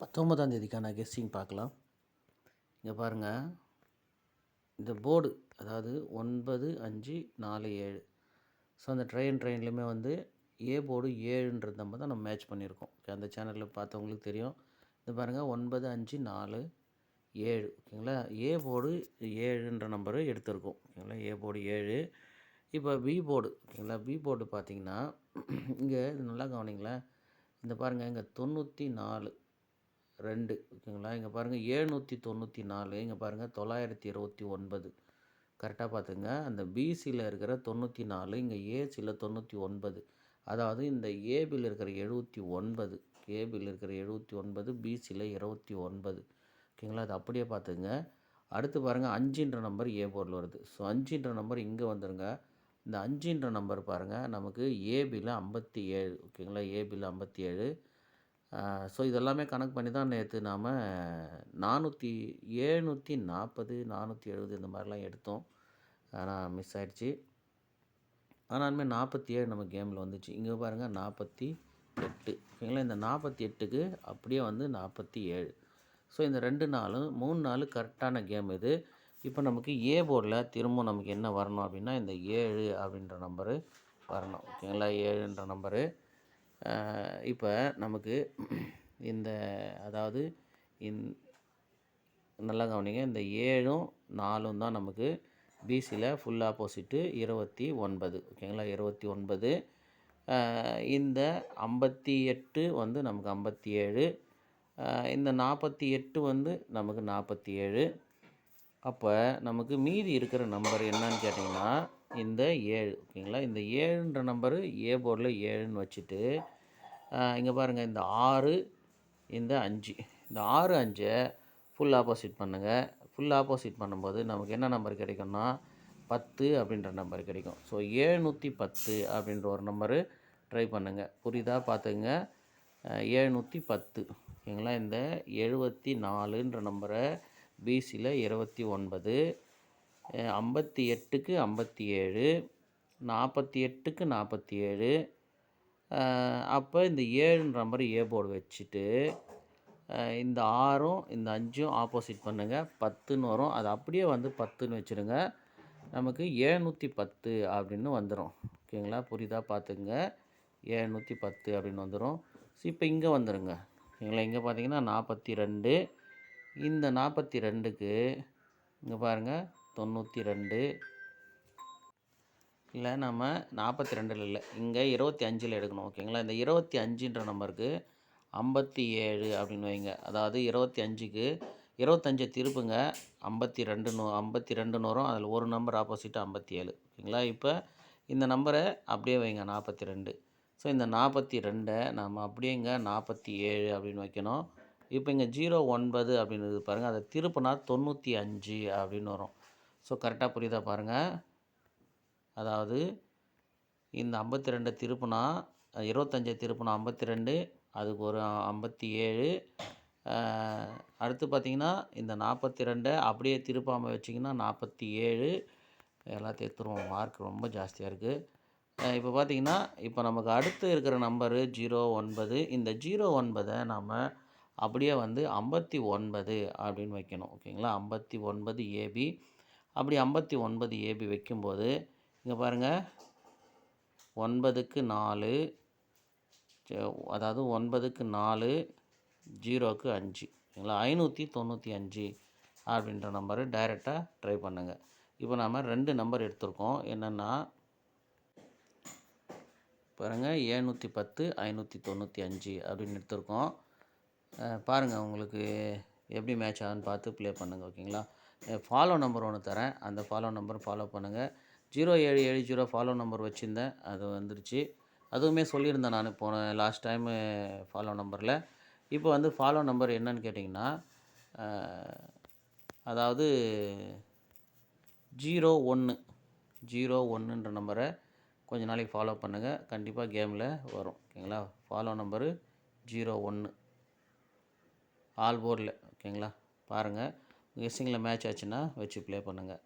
19ஆம் தேதிக்கான guessing பார்க்கலாம். இங்கே பாருங்கள், இந்த போர்டு அதாவது 9, 5, 4, 7. ஸோ அந்த ட்ரெயின்லையுமே வந்து ஏ போர்டு 7ன்றது நம்ம தான் நம்ம மேட்ச் பண்ணியிருக்கோம். அந்த சேனலில் பார்த்தவங்களுக்கு தெரியும். இது பாருங்கள் 9, 5, 4, 7 ஓகேங்களா. ஏ போர்டு 7ன்ற நம்பரு எடுத்திருக்கோம் ஓகேங்களா. A board 7. இப்போ பி போர்டு ஓகேங்களா. பி போர்டு பார்த்தீங்கன்னா இங்கே இது நல்லா கவனிங்களேன். இந்த பாருங்கள் இங்கே 94 2 ஓகேங்களா. இங்கே பாருங்கள் 794, இங்கே பாருங்கள் 929. கரெக்டாக பார்த்துங்க. அந்த பிசியில் இருக்கிற 94, இங்கே ஏசியில் 99. அதாவது இந்த ஏபியில் இருக்கிற 79, ஏபியில் இருக்கிற 79, பிசியில் 29 ஓகேங்களா. அது அப்படியே பார்த்துங்க. அடுத்து பாருங்கள் 5ன்ற நம்பர் ஏ போர்டில் வருது. ஸோ 5ன்ற நம்பர் இங்கே வந்துடுங்க. இந்த 5ன்ற நம்பர் பாருங்கள் நமக்கு ஏபியில் 57 ஓகேங்களா. ஏபியில் 57. ஸோ இதெல்லாமே கணக்கு பண்ணி தான் நேற்று நாம் 740, 470 இந்த மாதிரிலாம் எடுத்தோம். ஆனால் மிஸ் ஆகிடுச்சு. ஆனாலுமே 47 நம்ம கேமில் வந்துச்சு. இங்கே பாருங்கள் 48 ஓகேங்களா. இந்த 48க்கு அப்படியே வந்து 47. ஸோ இந்த 2 நாளும் 3 நாள் கரெக்டான கேம் இது. இப்போ நமக்கு ஏ போர்டில் திரும்ப நமக்கு என்ன வரணும் அப்படின்னா இந்த 7 அப்படின்ற நம்பரு வரணும் ஓகேங்களா. 7ன்ற நம்பரு இப்போ நமக்கு இந்த அதாவது நல்லா கவனிங்க. இந்த 7ம் 4ம் தான் நமக்கு பிசியில் ஃபுல் ஆப்போசிட்டு 29 ஓகேங்களா. 29. இந்த 58 வந்து நமக்கு 57. இந்த 48 வந்து நமக்கு 47. அப்போ நமக்கு மீதி இருக்கிற நம்பர் என்னன்னு கேட்டிங்கன்னா இந்த 7 ஓகேங்களா. இந்த 7ன்ற நம்பரு ஏ போர்டில் 7ன்னு வச்சுட்டு இங்கே பாருங்கள் இந்த 6, இந்த 5, இந்த 6, 5 ஃபுல் ஆப்போசிட் பண்ணுங்கள். ஃபுல் ஆப்போசிட் பண்ணும்போது நமக்கு என்ன நம்பர் கிடைக்கும்னா 10 அப்படின்ற நம்பர் கிடைக்கும். ஸோ 710 அப்படின்ற ஒரு நம்பரு ட்ரை பண்ணுங்கள். புரியுதா பார்த்துங்க. 710 ஓகேங்களா. இந்த 74ன்ற நம்பரை பிசியில் 29, 58க்கு 57, 48க்கு 47. அப்போ இந்த 7ன்ற நம்பர் ஏ போர்டு வச்சுட்டு இந்த 6ம் இந்த 5ம் ஆப்போசிட் பண்ணுங்கள். 10ன்னு வரும். அது அப்படியே வந்து 10ன்னு வச்சுருங்க. நமக்கு 710 அப்படின்னு வந்துடும் ஓகேங்களா. புரியுதா பார்த்துங்க. 710 அப்படின்னு வந்துடும். ஸோ இப்போ இங்கே வந்துடுங்க ஓகேங்களா. இங்கே பார்த்தீங்கன்னா 42. இந்த 42க்கு இங்கே பாருங்கள் 92 இல்லை, நம்ம 42 இல்லை, இங்கே 25 எடுக்கணும் ஓகேங்களா. இந்த 25ன்ற நம்பருக்கு 57 அப்படின்னு வைங்க. அதாவது 25க்கு 25 திருப்புங்க 52 வரும். அதில் ஒரு நம்பர் ஆப்போசிட்டு 57 ஓகேங்களா. இப்போ இந்த நம்பரை அப்படியே வைங்க 42. ஸோ இந்த 42 நம்ம அப்படியே இங்கே 47 அப்படின்னு வைக்கணும். இப்போ இங்கே 09 அப்படின்னு பாருங்கள். அதை திருப்புனா 95 அப்படின்னு வரும். ஸோ கரெக்டாக புரியுதா பாருங்கள். அதாவது இந்த 52 திருப்புனா 25 திருப்புனா 52, அதுக்கு ஒரு 57. அடுத்து பார்த்திங்கன்னா இந்த 42 அப்படியே திருப்பாமல் வச்சிங்கன்னா 47. எல்லாத்தையும் எடுத்துருவோம். மார்க் ரொம்ப ஜாஸ்தியாக இருக்குது. இப்போ பார்த்திங்கன்னா இப்போ நமக்கு அடுத்து இருக்கிற நம்பரு 09. இந்த 09 நம்ம அப்படியே வந்து 59 அப்படின்னு வைக்கணும் ஓகேங்களா. 59 ஏபி. அப்படி 59 ஏபி வைக்கும்போது இங்கே பாருங்கள் 9க்கு 4, அதாவது 9க்கு 4, 0க்கு 5 ஓகேங்களா. 595 அப்படின்ற நம்பரு டைரெக்டாக ட்ரை பண்ணுங்கள். இப்போ நம்ம 2 நம்பர் எடுத்திருக்கோம். என்னென்னா பாருங்கள் 710, 595 அப்படின்னு எடுத்திருக்கோம். பாருங்கள் உங்களுக்கு எப்படி மேட்ச் ஆகுதுன்னு பார்த்து ப்ளே பண்ணுங்கள் ஓகேங்களா. ஃபாலோ நம்பர் ஒன்று தரேன். அந்த ஃபாலோ நம்பர் ஃபாலோ பண்ணுங்கள். 0770 ஃபாலோ நம்பர் வச்சுருந்தேன், அது வந்துருச்சு. அதுவுமே சொல்லியிருந்தேன் நான் போன லாஸ்ட் டைமு ஃபாலோ நம்பரில். இப்போ வந்து ஃபாலோ நம்பர் என்னன்னு கேட்டிங்கன்னா அதாவது 01ன்ற நம்பரை கொஞ்சம் நாளைக்கு ஃபாலோ பண்ணுங்கள். கண்டிப்பாக கேமில் வரும் ஓகேங்களா. ஃபாலோ நம்பரு 01 ஆல் போர்டில் ஓகேங்களா. பாருங்கள் கெஸ்ஸிங்கில் மேட்ச் ஆச்சுன்னா வச்சு ப்ளே பண்ணுங்கள்.